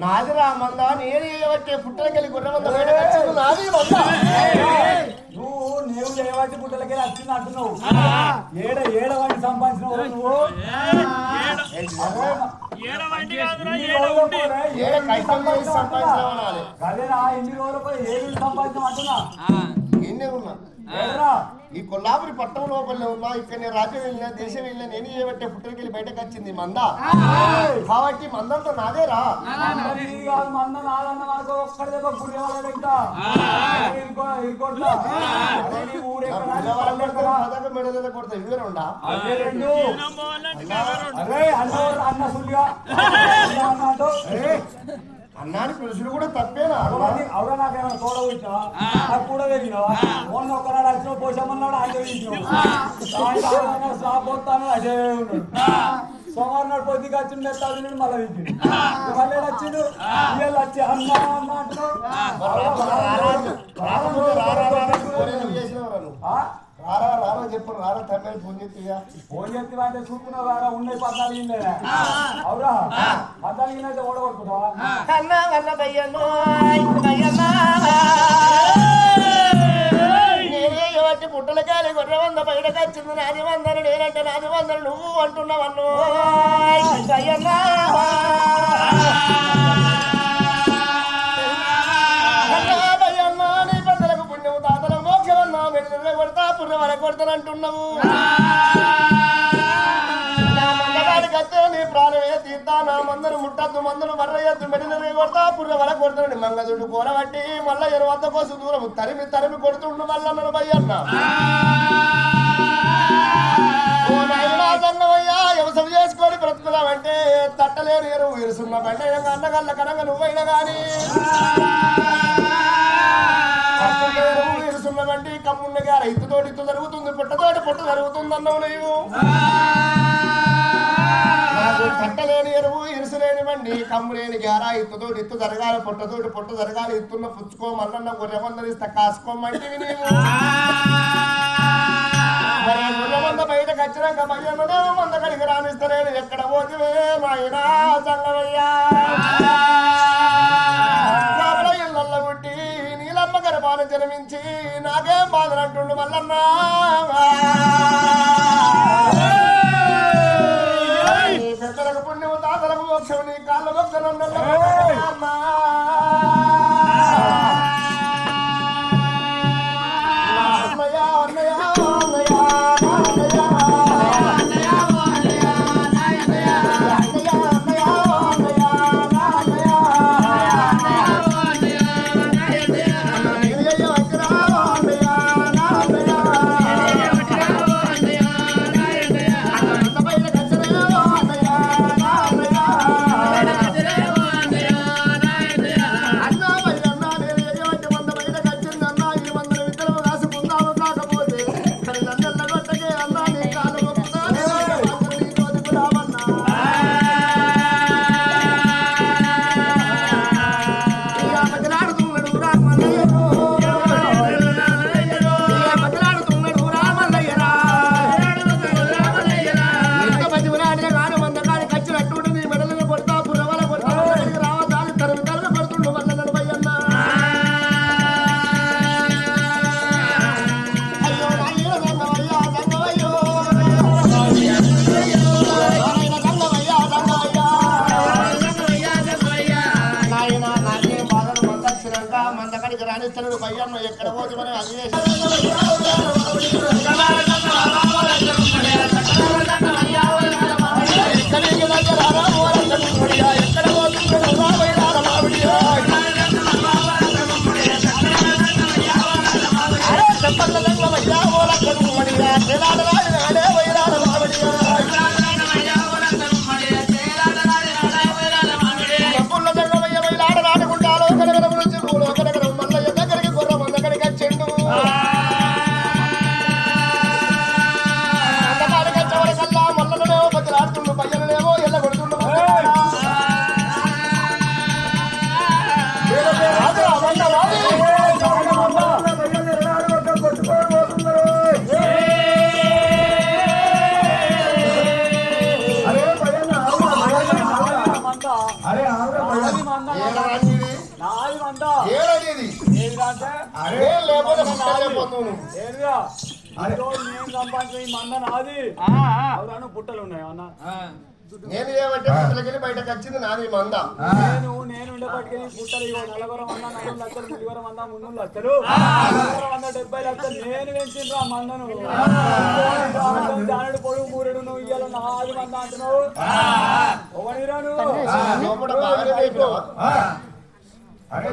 నాదిరా మంద నేను చేయబట్టే పుట్టలకెళ్ళి గుర్ర మంద నాది మంద నువ్వు చేయబట్టి పుట్టలకెళ్ళి వచ్చింది అంటున్నావు. ఏడవంటి సంపాదించినవు నువ్వు. అదేనా ఎన్ని రోజులపై ఏడు సంపాదించడం అంటున్నా. ఎన్నే ఉన్నా ఈ కొల్లాపురి పట్టణం లోపలనే ఉన్నా. ఇక్కడ నేను రాజ్యం వెళ్ళినా దేశం వెళ్ళినా నేను చేయబట్టే పుట్టలకెళ్ళి బయటకు వచ్చింది మంద. కాబట్టి మందంతో నాదేరా. మంద నాదన్న మనకు ఒక్కడి దగ్గర మెడల కొడతా ఇవే ఉండా అన్న సుల్లిగా అన్నాని పిలుచుడు కూడా తప్పేనా? అవునా నాకేమైనా తోడవచ్చా? నాకు కూడా తెలియవా? మొన్న ఒక్కనాడు వచ్చిన పోషమన్నాడు ఆపోతాను అదే ఉన్నాడు. సోమవారం నాడు పొద్దుగా వచ్చిండు ఎత్తాడు మళ్ళీ వీక్కిండు. మళ్ళీ వచ్చిండు వీళ్ళు వచ్చి అన్న అన్న అంటున్నాడు. చెప్పు రారా తప్పని ఫోన్ చేస్తా. ఫోన్ చేస్తే అంటే చూసుకున్నావు వారా ఉన్నాయి 14 అవురా 14 అయితే ఓడగొట్టుకుంటావా? నేనే ఎవరి పుట్టలకాయలు గొర్రె వంద బయటకు వచ్చింది. నాది వందలు నేనంటే నాది వందలు నువ్వు అంటున్నావన్ను. నీ పెద్దలకు పుణ్యము తాతలకు మోక్షమన్నా మెడలు కొడతా పుర్ర వర కొడతానంటున్నావు. నీ ప్రాణమే తీర్థా నా మందరు ముట్టద్దు మందులు మర్రయ్యద్దు మెడలు కొడతా పుర్ర వర కొడతానండి. మంగదుడు కూరబట్టి మళ్ళా 20 కోసం దూరం తరిమి తరిమి కొడుతుండు మళ్ళా నన్ను భయ్యన్న. సంగమయ్యా వ్యవసాయం చేసుకొని బ్రతుకుదామంటే తట్టలేరు ఎరువు ఇరుసున్న బండ అన్నగల్ల కనంగా నువ్వైనా గాని ఇరుసున్న బండి కమ్మున్నగా రైతుతోటి ఇత్తు జరుగుతుంది పుట్టతోటి పుట్ట జరుగుతుంది అన్నావు నువ్వు. నాకు తట్టలేని ఎరువు ఇరుసులేని బండి కమ్ము లేని గారా ఇత్తుతోటి ఇత్తు జరగాలి పుట్టతోటి పుట్ట జరగాలి ఇత్తున్న పుచ్చుకో మల్లన్న గొర్రె మందరిస్తా కాసుకోమంటివి నీవు. గుర్రమంద బయటకు వచ్చినాక భయ్యమ్మనే మంద కడిగి రానిస్తలేడు. ఎక్కడ పోతివే నాయనా సంగమయ్యా? ఇళ్ళల్లో పుట్టి నీలమ్మ గర్భాన్ని జన్మించి నాకేం బాధలంటుండు మల్లన్నా. పెద్దలకు పుణ్యము తాతలకు మోక్షము నీ కాళ్ళ మొక్కనమ్మా. రాణిస్తాడు భయ్యమ్మ ఎక్కడ పోతే మనం అది నేను లేకపోతే లేకపోతున్నావు నువ్వు. ఏమిరా నేను సంపాదించిన ఈ మంద నాది అవును పుట్టలు ఉన్నాయి అన్న నేను ఏమంటే పుట్టలకెళ్ళి బయటకు వచ్చింది నాది మంద. నేను ఉండేపటికి పుట్టలు ఇవ్వ 40 మంద 40 లక్షలు 30 మంద 300 లక్షలు 70 లక్షలు నేను పెంచిండ్రు ఆ మందను. దానుడు పొడుగు మూరెడు నువ్వు ఇయ్యాల 4 మంద అంటున్నావు. ఒకనిరా నువ్వు లోపల బాగానే మేపినావా?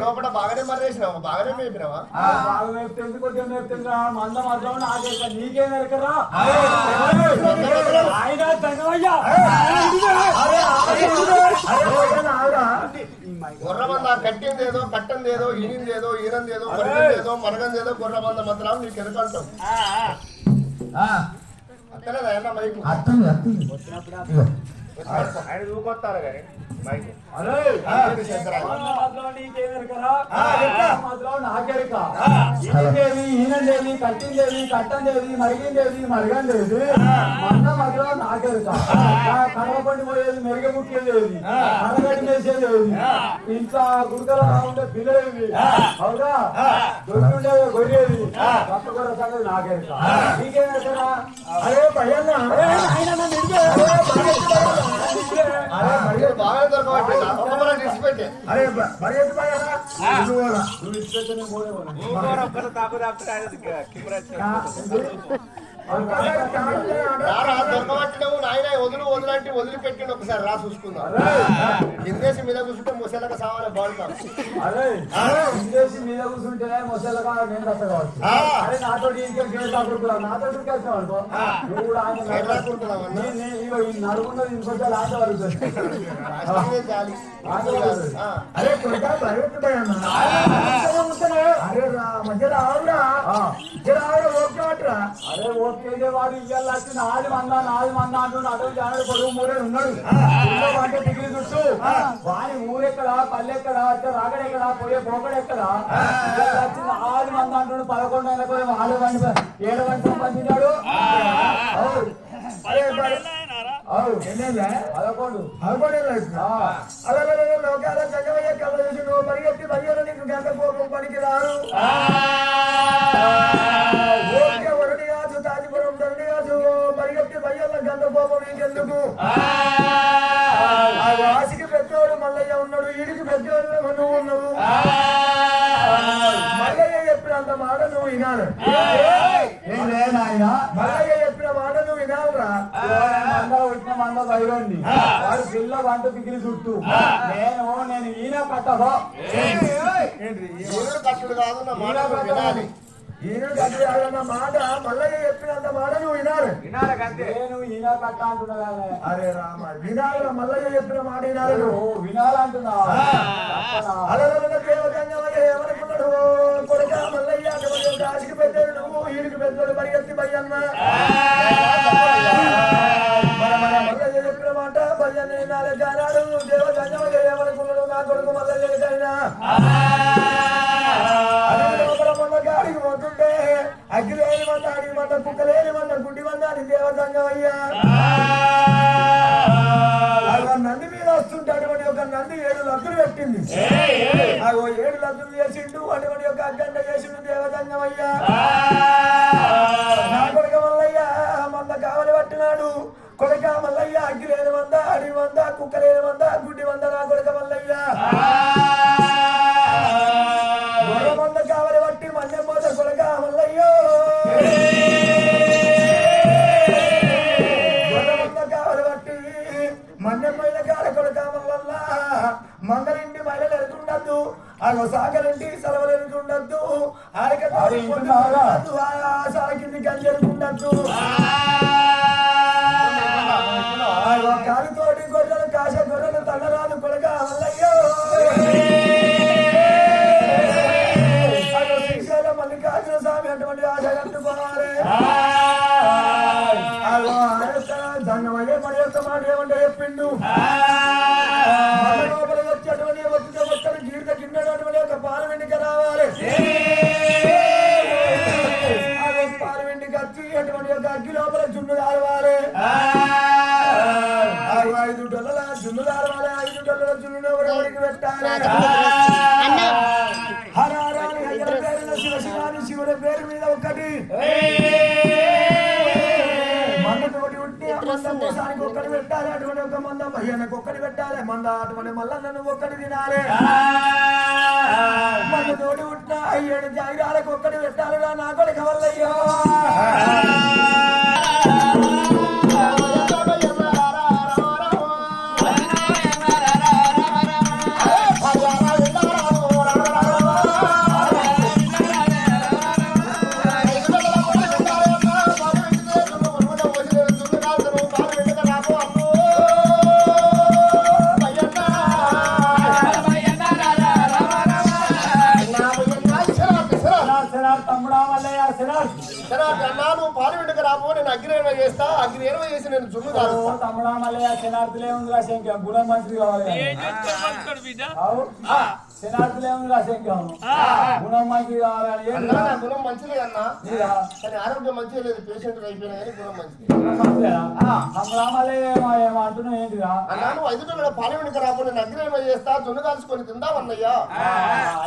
లోపల బాగానే మర్రేసినావా? బాగానే మేపినావా? బాగా మేపితే ఎందుకు కొంచెం మేపుతుందిరా మంద మాత్రం నాకే నీకేం ఎరకరా ఆయన తగ్గవయ్యా గొర్ర మంద కట్టిందేదో కట్టందేదో ఈనిందేదో ఈనందేదో మరగందేదో మరగందేదో గొర్ర మంద మాత్రం నీకు ఎదుకంటావు అత్తలేదా అన్న మైకు ఆయన దూకొస్తారు కానీ మైకు ఈనందేవి కట్టిందేవి కట్టందేవి మరిగిందేవి మరగందేవి మంద మధ్యలో నాకెరుక కడవపండి పోయేది మెరుగముక్కేదేవి కడగడి వేసేదేవి ఇంట్లో గుడికల ఉండే పిల్లలేవి అవునా దొరుకుండేవి గొర్రెవి పక్కగొర్ర సంగతి నాకెరుక నీకేమెరకరా అరే భయన్న బాగా దొరకబట్టి ఇచ్చిపెట్టే అరే మరి దొరకబట్టినవు నాయన వదిలిపెట్టి వదిలిపెట్టిండు ఒకసారి రా చూసుకుందాం. కిందేసి మీద కూర్చుంటే ముసలక సావాలి బాగుంటాం. అరే ఇందేసి మీద కూర్చుంటే ముసలగా నేను కట్టవచ్చు. అరే నాతో నాతో నడుకున్నది ఇంకొంచెం ఆట వరకు అరే అరే మధ్యలో ఆవిడా అరే ఓకే వాడు ఇయ్యాల నాది మంద అంటున్నాడు. అటో జానడు పొడుగు మూరే ఉన్నాడు అంటే డిగ్రీ చుట్టూ వాని ఊరెక్కడ పల్లెక్కడ రాగడెక్కడ పోయే పోకడెక్కడ నాది మంద అంటున్నాడు. 11 నెలలకు 7 గంటలు పంపించాడు. 11 లోకాల జగమయ్య కళ్ళ చూసి నువ్వు పరిగెత్తి పరిగెత్తి నీకు గంట కోపం పనికి రారు. వరుడి కాదు తాజిపురం దండి కాదు పరిగెత్తి బయ్యల గంట కోపం నీకెందుకు? ఆ వాసికి పెద్దోడు మల్లయ్య ఉన్నాడు, ఈడికి పెద్దోడు నువ్వు ఉన్నావు. మల్లయ్య చెప్పినంత మాట నువ్వు వినాలి. మల్లయ్య చెప్పిన మాట నువ్వు వినాలిరా. వచ్చిన మంద బయలుండి వాడు పిల్ల వంట పిగిలి చుట్టూ నేను ఈయన కట్టదో కట్టుడు కాదు నా మాట వినాలి. ఈయన కట్టాలన్న మాట మల్లయ్య చెప్పినంత మాట నువ్వు వినాలి. నేను ఈయన కట్ట అంటున్నా. అరే రామ వినాలి, మల్లయ్య చెప్పిన మాట వినాలి. నువ్వు వినాలంటున్నా. ఏమనుకున్నాడు కొడుక మల్లయ్య కాశికి పెద్దోడు నువ్వు, ఈడికి పెద్దోడు పరిగెత్తి భయ్యన్న. మల్లయ్య చెప్పిన మాట భయ్యన్న వినాలి. జానాడు దేవజన్యమయ్య ఏమనుకున్నాడు నా కొడుకు మల్లయ్యకైనా గాడికి పోతుంటే అగ్గిలేని మంద అడిగి మంద కుక్కలేని మంద గుడ్డి మంద అని దేవతంగమయ్యా. నంది మీద వస్తుంటే అటువంటి ఒక నంది 7 లద్దులు పెట్టింది. 7 లద్దులు చేసిండు అటువంటి ఒక అగ్గంట చేసిండు దేవతంగమయ్యా. నా కొడుక మల్లయ్య మంద కావలి పట్టినాడు. కొడుక మల్లయ్య అగ్గిలేని మంద అడిగి మంద కుక్కలేని మంద గుడ్డి మంద నా కొడుక మల్లయ్య. మంద కావలి పట్టి మన్యం పోత కొడుక మల్లయ్యో. మంద కావలి పట్టి మన్యం పోయిన కాడ కొడుక మల్లల్ల. మంగళింటి మహిళలు ఎదుగుండద్దు, సాగలింటి సెలవులు ఎదుగుండద్దు, ఆసాల కింది గంజి ఎదుగుండద్దు. కాలుతోటి గొర్రెలు కాశ గొర్రెలు తల్లరాలు కొడుక మల్లయ్యో. మల్లికార్జున స్వామి అటువంటి ఆశ కట్టుకోవాలి. దండమయ్యే మరి యొక్క మాట ఏమంటే చెప్పిండు. లోపల వచ్చేటువంటి వచ్చిన మొక్కలు గీత కిందటువంటి ఒక పాలు వెండిక రావాలి. పాలు వెండికి వచ్చి అటువంటి యొక్క అగ్గి లోపల జున్ను కారవాలి. $5 జున్ను కారవాలి. $5 జున్ను ఎవరికి పెట్టాలి. హరారాని శివ శివ భయ్యనకు ఒక్కటి పెట్టాలి మంద అటువంటి మల్లన్న నువ్వు ఒక్కటి తినాలి మన తోటి ఉంట 7 జాగిరాలకు ఒక్కటి పెట్టాలిరా నా కొడుకు వల్లయ్యో పార్లమెంట్ రాబో నేను అగ్నిర్మ చేస్తా అగ్నిర్మ చేసి నేను జున్ను కాదు తమ్ముడా మల్లయ్య శనార్థులే ఉందిరా శంకం గుణం మంచిది కావాలి శనార్థులే ఉందిరా శంకం గుణం మంచిది కావాలని గుణం మంచిది అన్న కానీ ఆరోగ్యం మంచిగా లేదు పేషెంట్ అయిపోయినా కానీ గుణం మంచిది తమ్ముడా మల్లయ్య ఏమో అంటున్నావు ఏంటిరా అన్నాను 5 రోజుల పార్లమెంట్ రాబో నేను అగ్నిర్మ చేస్తా జున్ను కాల్చుకొని తిందామన్నయ్యా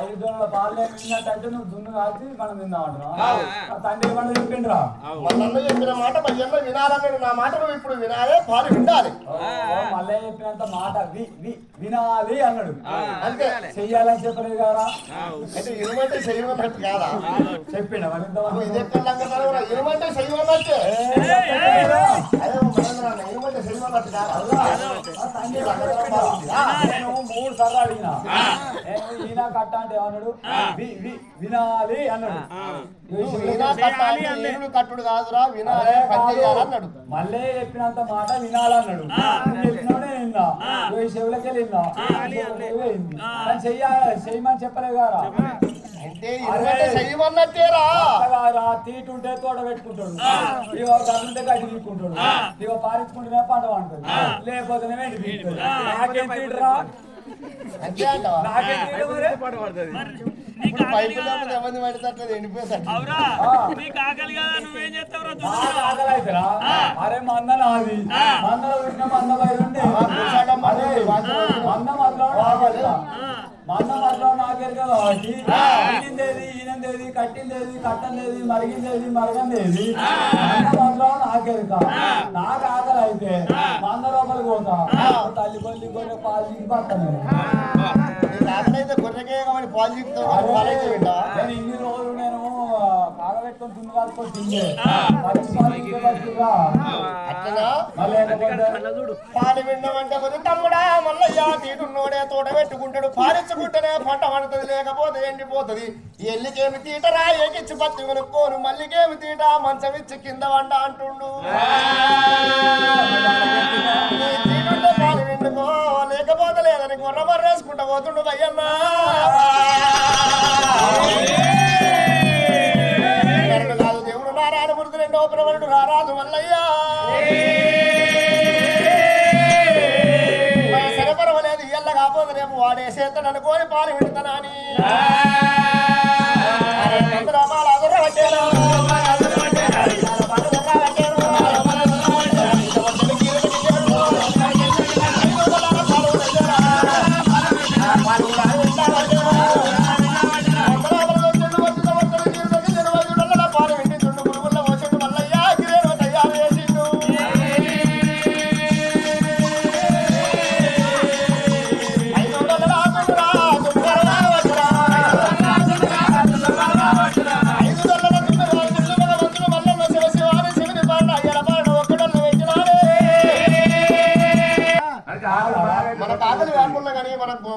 5 రోజుల పాలే విన్నట్టంటే నువ్వు జున్ను కాల్చి మనం తిందామంటున్నావు తండ్రి పండు చెప్పిండ్రా మల్లన్న చెప్పిన మాట భయ్యన్న వినాలన్నాడు నా మాట నువ్వు ఇప్పుడు వినాలే పాలు వినాలి మల్లయ్య చెప్పినంత మాట వినాలి అన్నాడు అంతే చెయ్యాలని చెప్పలేదు కదా అయితే ఇనుమంటే చెయ్యమన్నట్టు కాదా చెప్పిండ నువ్వు ఇది ఎక్కడ లంగతావు ఇనుమంటే చెయ్యమన్నట్టే అదే మనందరూ ఇనుమంటే చెయ్యమన్నట్టు కాదా నేను 3 సార్లు అడిగినా ఈయన కట్ట అంటే ఏమన్నాడు వినాలి అన్నాడు కట్టుడు కాదురా వినాలి అన్నాడు మళ్ళీ చెప్పినంత మాట వినాలన్నాడు చెప్పినోడే విన్నా చెవులకెళ్ళి విన్నా చెయ్యమని చెప్పలే కదా అంటే చెయ్యమన్నట్టేరా తీటుంటే తోట పెట్టుకుంటాడు ఇగో గడ్డుంటే గడ్డి తీసుకుంటాడు ఇగో పారించుకుంటేనే పంట పండుతుంది లేకపోతేనే వెండి తీసుకుంటాడు నాకేం తీటరా నాకేం తీట అరే మంద నాది మందలో పెట్టిన మంద బయలుండి మంద మధ్యలో నాకేరు కదా కాబట్టి ఈనందేది ఈనందేది కట్టిందేది కట్టందేది మరిగిందేది మరగందేది మధ్యలో నాకేరుక నాకు ఆకలి అయితే మంద లోపలికి పోతా తల్లి పల్లి గొర్రె పాలు పడతాను నేను ఇన్ని రోజులు నేను కాగబెట్టుకొని తుమ్ము కాదుకొని తిండే పాలు విండమంటే తమ్ముడా మల్లయ్య తీటున్నోడే తోట పెట్టుకుంటాడు పాలించుకుంటేనే పంట పడుతుంది లేకపోతే ఎండిపోతుంది ఎల్లికేమి తీటరా ఏకిచ్చి పత్తి కొనుక్కోను మల్లికేమి తీట మంచం ఇచ్చి కింద వండ అంటుండు తీటుంటే పాలు విండుకో లేకపోతే లేదని గుర్ర మర్రేసుకుంటా పోతుండు భయ్యన్నా కాదు దేవుడు నారాయణ మృతి 2వ ప్రవరుడు రారాజు మల్లయ్యా సరపరవలేదు ఇయ్యల్ల కాకపోతే రేపు వాడే చేస్తాడు అనుకోని పాలు వింటున్నాని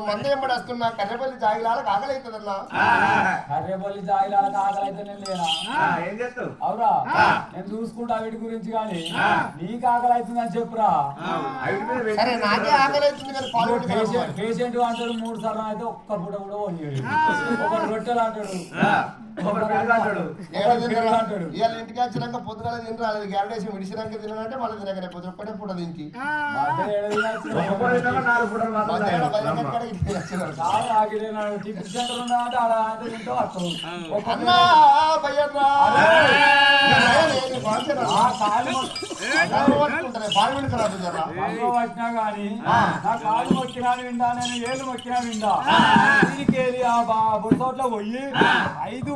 మంద ఎంబడి వస్తున్నా కర్రెపల్లి జాగిలాలకు ఆకలి అవుతుందన్నా కర్రెపల్లి జాగిలాలకు ఆకలి అయితే నేను లేనా ఏం చేస్తావు అవురా నేను చూసుకుంటా వీటి గురించి కానీ నీకు ఆకలి అవుతుందని చెప్పురా సరే నాకే ఆకలి అవుతుంది కానీ పేషెంట్ అంటాడు 3 సార్లు అయితే ఒక్క పూట కూడా వండాడు ఒక రొట్టెలు అంటాడు ఇవాళ ఇంటికి వచ్చినాక పొద్దుగాల తినరాలేదు గ్యారడేసి విడిచినాక తినాలంటే మళ్ళీ తినకనే పొద్దు ఒక్కటే పూట దీనికి అన్నా పాల్గొని ఖరాబ్ జరా అమ్మో వచ్చినా గాని నా కాలు మొక్కినా విందా నేను ఏళ్ళు మొక్కినా విందా దీనికేది ఆ బుడతోట్లో పోయి ఐదు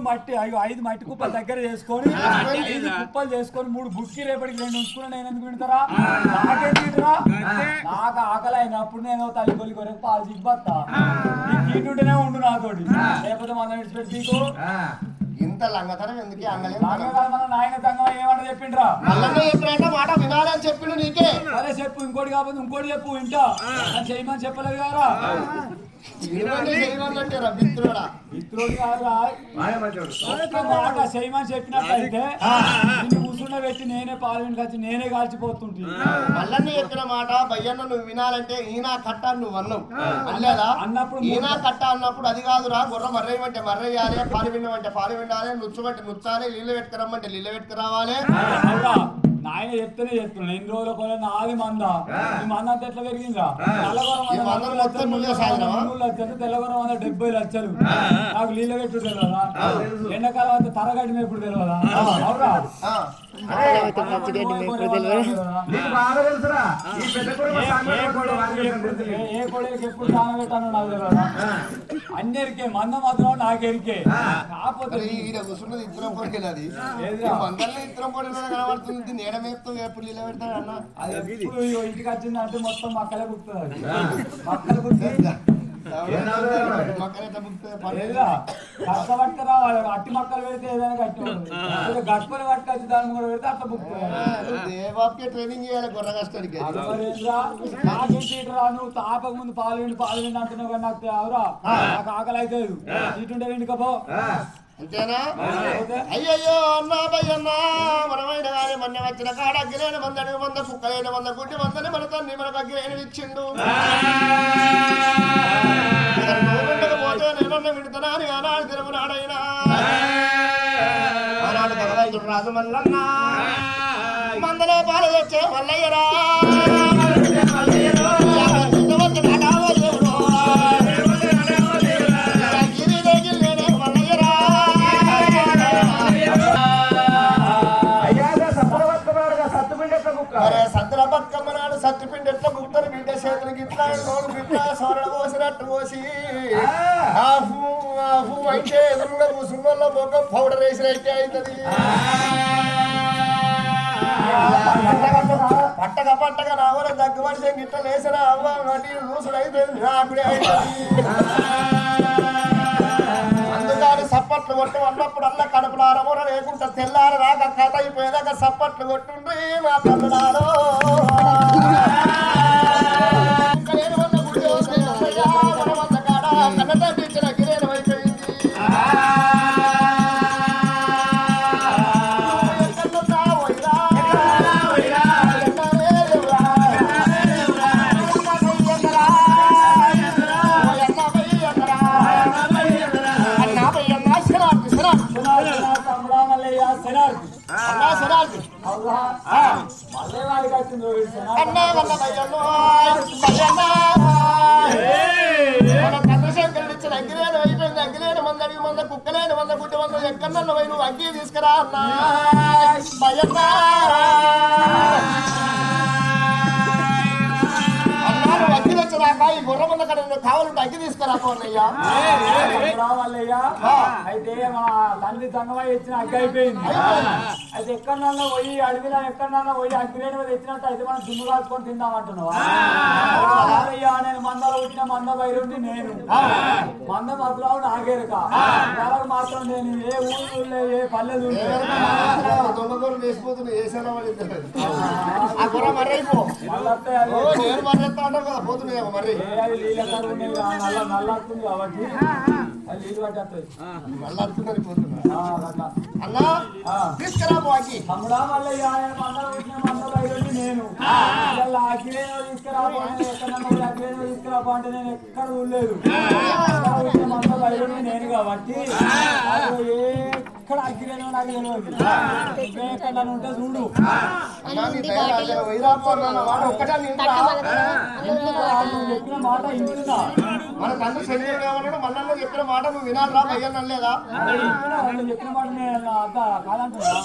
మట్టి కుప్పలు దగ్గర చేసుకొని 5 కుప్పలు చేసుకొని 3 బుక్కి రేపటికి 2 ఉంచుకున్నా నేను ఎందుకు వింటారా నాకేం తింటరా నాకు ఆకలి అయినప్పుడు నేను తల్లి కొలి కొరకు పాలు చిక్కిపోతా నీకుంటేనే ఉండు నాతోటి లేకపోతే మనం విడిచిపెట్టి నీకు ఇంత లంగతనం ఎందుకే అంగలే మన నాయన తంగం ఏమంట చెప్పిండ్రా మల్లన్న ఎప్పుడైనా మాట వినాలని చెప్పిండు నీకే సరే చెప్పు ఇంకోటి కాకపోతే ఇంకోటి చెప్పు వింటా చేయమని చెప్పలేదు కదా మిత్రుడు కాదురా ఒక్క మాట చేయమని చెప్పినట్లయితే కూర్చుండ పెట్టి నేనే పాల్గొని వచ్చి నేనే కాల్చిపోతుంటే మల్లన్న చెప్పిన మాట భయ్యన్న నువ్వు వినాలంటే ఈనా కట్ట నువ్వు అన్నావు అనలేదా అన్నప్పుడు ఈనా కట్ట అన్నప్పుడు అది కాదురా గుర్ర మర్రేయమంటే మర్రేయాలి పాలు వినమంటే పాలు వినాలి నుచ్చమంటే నుచ్చాలి నీళ్ళు పెట్టుకురమ్మంటే నీళ్ళు పెట్టుకురావాలి నాయన చెప్తేనే చెప్తున్నా 2 రోజుల కొల నాది మంద ఈ మంద అంతా ఎట్లా పెరిగిందా తెల్లగొరం 70 లక్షలు నాకు నీళ్ళ పెట్టు తెలియదా ఎండాకాలం అంతా తరగడి ఎప్పుడు తెలియదా అవురా ఏ కోడలికి ఎప్పుడు స్నానం పెట్టాను నాకు తెలియదా అన్నిరికే మంద మాత్రం నాకెరికే కాకపోతే కూర్చున్నది ఇద్దరం పొడికెళ్ళి అది మందల్ని ఇద్దరం పొడి కనబడుతుంది నేడమేపుతూ ఎప్పుడు నీళ్ళ పెడతాడు అన్న అది ఎప్పుడు ఇంటికి వచ్చిందంటే మొత్తం మక్కలే కుడుతుంది మక్కలు కుట్టి కష్టపట్టుకు రావాలి అట్టి మొక్కలు పెడితే ఏదైనా కట్టి ఉంటుంది గట్టుకొని పట్టుకొచ్చి దాన్ని కూడా పెడితే అట్లా బుక్ ట్రైనింగ్ చేయాలి గొర్రె కష్టానికి నువ్వు తాపక ముందు పాలు విండి అంటున్నావు కానీ నాకు ఎవరా నాకు ఆకలి అవుతుంది ఇటుంటే వెండుకపో అంతేనా అయ్యయ్యో అన్నా భయ్యన్నా మనమైన కానీ మొన్న వచ్చిన కాడ అగ్గిలేని మందని వంద కుక్కలేని 100 గుడ్డి మందని మన తండ్రి మనకు అగ్గిలేని ఇచ్చిండు పోతే నేనన్న విడుతున్నా అని ఆనాడు తిరుగునాడైనా ఆనాడు భగవంతుడు రాజు మల్లన్న మందలో పాలు తెచ్చే మల్లయ్యరా సద్దుల బతుకమ్మ నాడు సత్తుపిండి ఎట్లా గుప్తారు బిడ్డ చేతులకి ఇట్లా నోడు బిడ్డ సోరణ పోసినట్టు పోసి ఆఫు అయితే ఎదురుగా కూసుంగల్లో మొగ్గం పౌడర్ వేసినట్టే అవుతుంది పట్టగా రావాలి దగ్గు మనిషి గిట్ల లేసిన అవ్వ నటి రూసుడు అయిపోయింది నాకుడే అవుతుంది అందుకని సప్పట్లు కొట్టు అన్నప్పుడల్లా కడుపులో అరమూర లేకుండా తెల్లారి రాక కథ అయిపోయేదాకా సప్పట్లు కొట్టుండ్రి నా తల్లుడారో కన్న తండ్రి ఇచ్చిన గిరేను అయిపోయింది చంద్రశేఖరుడిచ్చిన అగ్గిలేని అయిపోయింది అగ్గిలేని మంది అడిగి మంద కుక్కలేని 100 గుడ్డి 100 ఎక్కడన్నా పోయి నువ్వు అగ్గి తీసుకురా అన్నా అన్నాడు అగ్గి తెచ్చిరాక ఈ గుర్ర మంద కడ కావాలంటే అగ్గి తీసుకురా పోన్నయ్యా రావాలయ్యా అయితే మా తండ్రి సంగమై ఇచ్చిన అగ్గి అయిపోయింది అయితే ఎక్కడన్నా పోయి అడవిలో ఎక్కడన్నా పోయి అగ్గిలేని తెచ్చినట్టు అయితే మనం దుమ్ము కాచుకొని తిందామంటున్నావా అయ్యా నేను మందలో వచ్చిన మంద బయలుండి నేను మంద మాత్రం నాగేరక వాళ్ళకి మాత్రం నేను ఏ ఊళ్ళో ఏ పల్లెలు దొంగకూరు వేసిపోతున్నా వేసాను ఆ గుర్ర మర్రైపో నేను మర్రెత్తా అంటారు కదా పోతున్నాయేమో మరి నల్ల వస్తుంది కాబట్టి అది నీళ్ళు పట్టేస్తుంది మళ్ళీ అర్థం పోతున్నా అన్నా తీసుకురా పోకి తమ్ముడా మళ్ళీ మందలో వచ్చిన మంద బయలుండి నేను అగ్గిలేనో తీసుకురాబోండి ఎక్కడన్నా తీసుకురాబో అంటే నేను ఎక్కడ ఊళ్ళలేదు మంద బయలుండి నేను కాబట్టి ఎక్కడ అగ్గిలేనో నాకు తెలియదు ఎక్కడ ఉంటే చూడు చెప్పిన మాట ఇంటున్నా మన తండ్రి శరీరం ఏమన్నాడు మళ్ళీ చెప్పిన మాట నువ్వు వినాలి రా భయ్యా లేదా చెప్పిన మాట నేను కాదంటున్నా